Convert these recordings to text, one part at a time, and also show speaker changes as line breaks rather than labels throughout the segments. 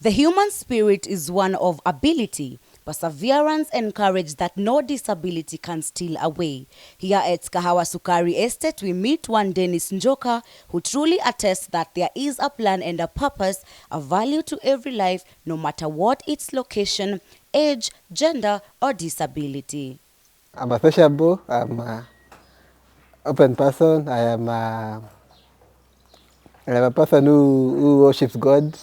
The human spirit is one of ability, perseverance, and courage that no disability can steal away. Here at Kahawa Sukari Estate, we meet one Dennis Njoka who truly attests that there is a plan and a purpose, a value to every life, no matter what its location, age, gender, or disability.
I'm a sociable, I'm an open person, I'm a person who worships God.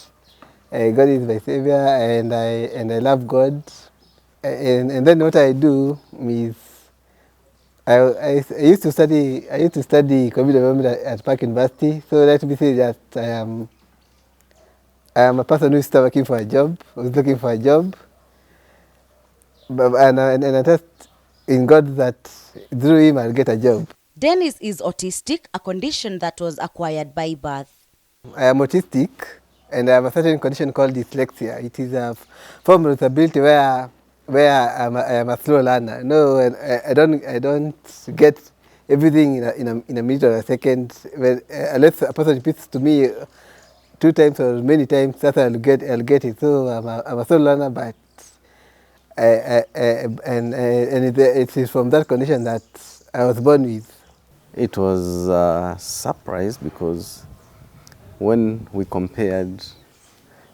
God is my savior, and I love God. And then what I do is I used to study computer development at Park University. So let me say that I am a person who is still looking for a job. Who's looking for a job, and I trust in God that through him I'll get a job.
Dennis is autistic, a condition that was acquired by birth.
I am autistic, and I have a certain condition called dyslexia. It is a form of disability where I am a slow learner. No, I don't get everything in a minute or a second. Unless a person repeats to me 2 times or many times, that's I'll get it. So I'm a slow learner, but it is from that condition that I was born with.
It was a surprise because when we compared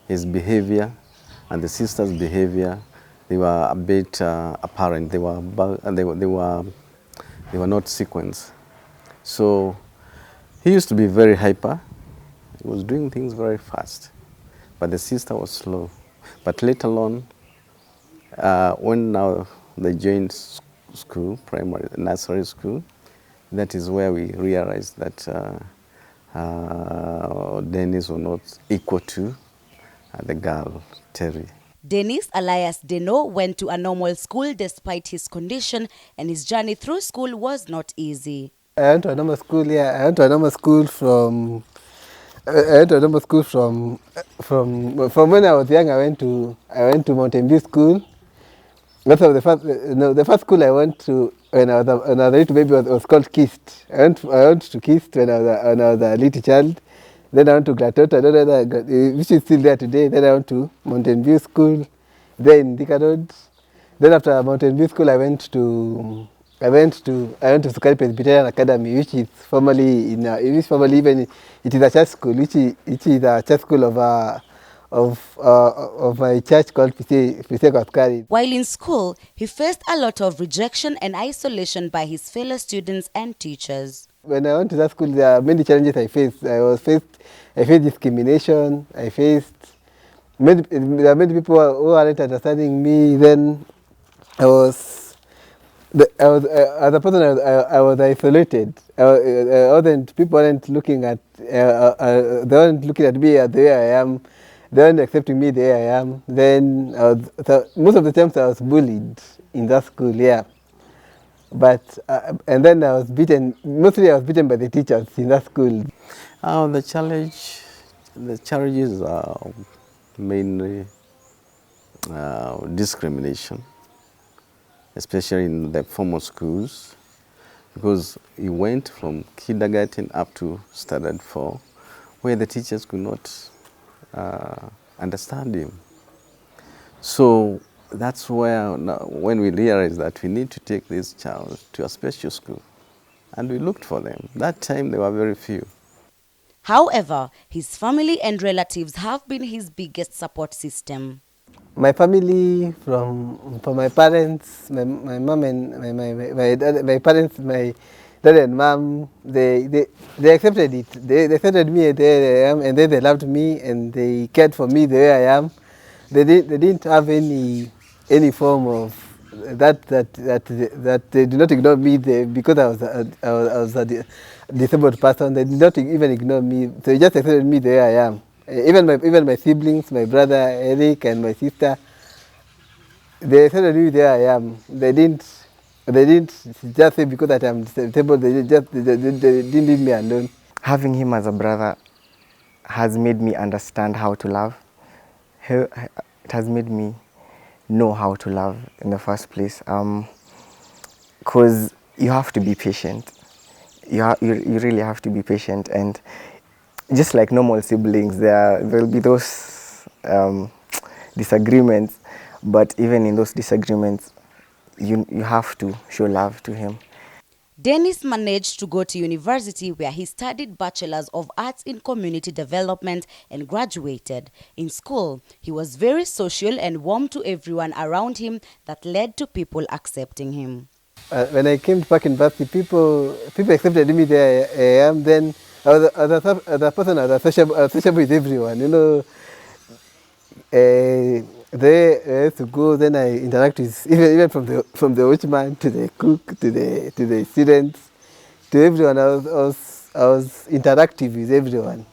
his behavior and the sister's behavior, they were a bit apparent. They were not sequenced. So he used to be very hyper. He was doing things very fast, but the sister was slow. But later on, when now they joined school, primary, nursery school, that is where we realized that Dennis was not equal to the girl, Terry.
Dennis alias Deno went to a normal school despite his condition, and his journey through school was not easy.
I went to a normal school. Yeah, I went to a normal school from when I was young. I went to Mountain View School. That's the first school I went to when I was a little baby was called Kist. I went to Kist when I was a little child. Then I went to Glatota, which is still there today. Then I went to Mountain View School, there in Thika Road. Then after Mountain View School, I went to Sukari Presbyterian Academy, which is formerly even it is a church school, which is a church school of my church called Piseko Sukari.
While in school, he faced a lot of rejection and isolation by his fellow students and teachers.
When I went to that school, there are many challenges I faced. I faced discrimination. There are many people who aren't understanding me. Then as a person, I was isolated. People weren't looking at me the way I am. They weren't accepting me the way I am. Then most of the times I was bullied in that school. Yeah. But and then I was beaten. Mostly I was beaten by the teachers in that school.
The challenges are mainly discrimination, especially in the formal schools, because he went from kindergarten up to standard 4, where the teachers could not understand him. So that's where, when we realized that we need to take this child to a special school, and we looked for them. That time there were very few.
However, his family and relatives have been his biggest support system.
My family, from my parents, my mom and my parents, my dad and mom, they accepted it. They accepted me the way I am, and then they loved me and they cared for me the way I am. They didn't have any form of that they did not ignore me because I was a disabled person. They did not even ignore me. They just accepted me the way I am. Even my siblings, my brother Eric and my sister, they accepted me the way I am. They didn't just say because that I'm disabled. They didn't leave me alone.
Having him as a brother has made me understand how to love. It has made me know how to love in the first place. Because you have to be patient. You really have to be patient, and just like normal siblings, there'll be those disagreements, but even in those disagreements, you have to show love to him.
Dennis managed to go to university where he studied Bachelor's of Arts in Community Development and graduated. In school, he was very social and warm to everyone around him that led to people accepting him.
When I came back in university, people accepted me there I am. Then I was a person, I was sociable with everyone. You know, they used to go. Then I interact with even from the watchman to the cook to the students to everyone. I was interactive with everyone,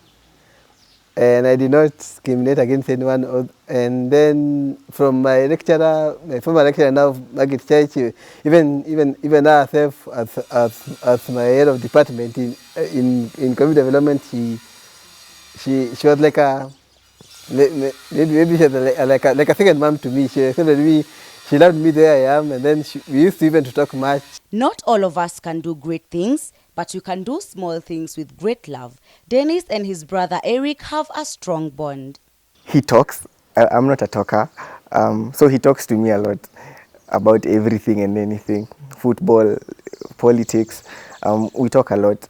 and I did not discriminate against anyone. And then from my lecturer, my former lecturer now, Margaret Church, even herself as my head of department in community development, she was like a maybe she was like a second mom to me. She accepted me. She loved me there I am, and then we used to even to talk much.
Not all of us can do great things, but you can do small things with great love. Dennis and his brother Eric have a strong bond.
He talks. I'm not a talker, so he talks to me a lot about everything and anything, football, politics. We talk a lot.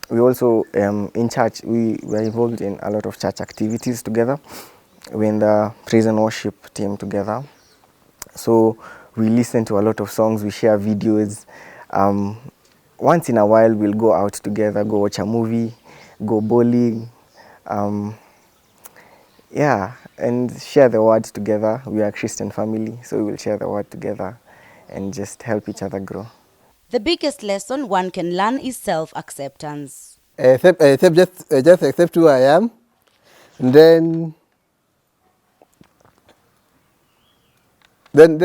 We also, in church, we were involved in a lot of church activities together. We're in the praise and worship team together. So we listen to a lot of songs, we share videos. Once in a while, we'll go out together, go watch a movie, go bowling. Yeah, and share the word together. We are a Christian family, so we will share the word together and just help each other grow.
The biggest lesson one can learn is self-acceptance.
Just accept who I am, and then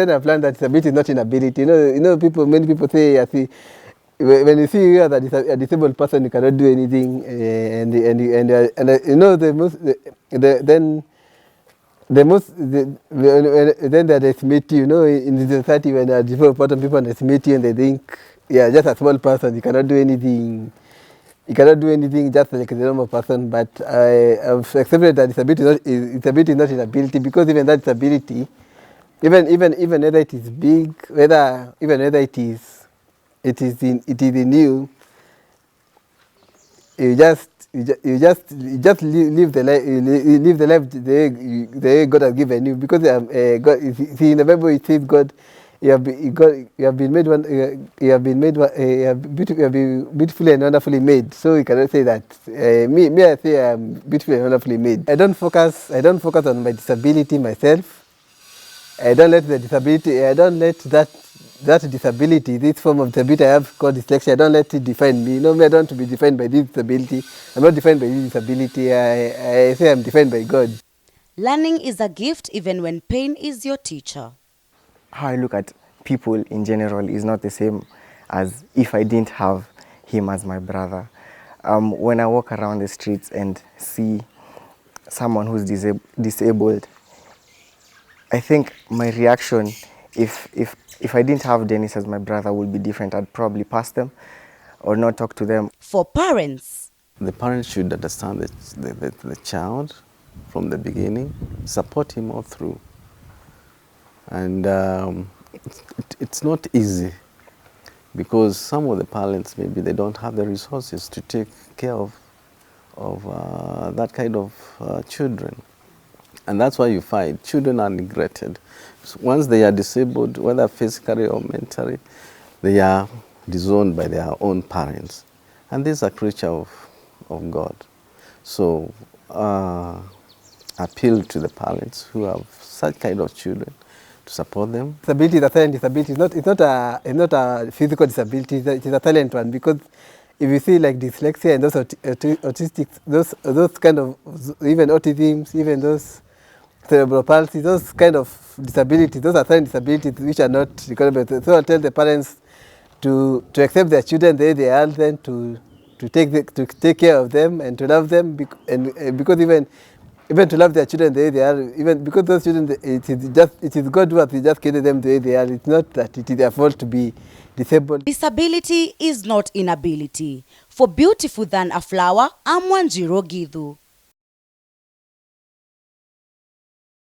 I've learned that disability is not inability. Many people say, I see, when you see you as a disabled person, you cannot do anything, and then they underestimate you. In the society when a disabled person, people underestimate you and they think, yeah, just a small person, you cannot do anything. You cannot do anything just like a normal person. But I've accepted that disability is not inability, because even that disability, even whether it is big, whether it is in you, you just live the life, the way God has given you, because God, see, in the Bible it says God, you have been beautifully and wonderfully made. So you cannot say that. I say I'm beautifully and wonderfully made. I don't focus on my disability myself. I don't let that disability, this form of disability I have called dyslexia, I don't let it define me. I don't want to be defined by this disability. I'm not defined by this disability. I say I'm defined by God.
Learning is a gift even when pain is your teacher.
How I look at people in general is not the same as if I didn't have him as my brother. When I walk around the streets and see someone who's disabled, I think my reaction, if I didn't have Dennis as my brother, would be different. I'd probably pass them or not talk to them.
For parents,
the parents should understand the child from the beginning, support him all through. And it's not easy, because some of the parents, maybe they don't have the resources to take care of that kind of children. And that's why you find children are neglected. So once they are disabled, whether physically or mentally, they are disowned by their own parents. And these are creatures of God. So appeal to the parents who have such kind of children to support them.
Disability is a silent disability. It's not a physical disability. It is a silent one, because if you see like dyslexia and those autistics, those kind of, even autism, even those cerebral palsy, those kind of disabilities, those are silent disabilities which are not recordable. So I tell the parents to accept their children the way they are, then to take care of them and to love them, because even to love their children the way they are, even because those children, it is God who has just created them the way they are. It's not that it is their fault to be disabled.
Disability is not inability. For Beautiful Than a Flower, I'm Wanjiro Githu.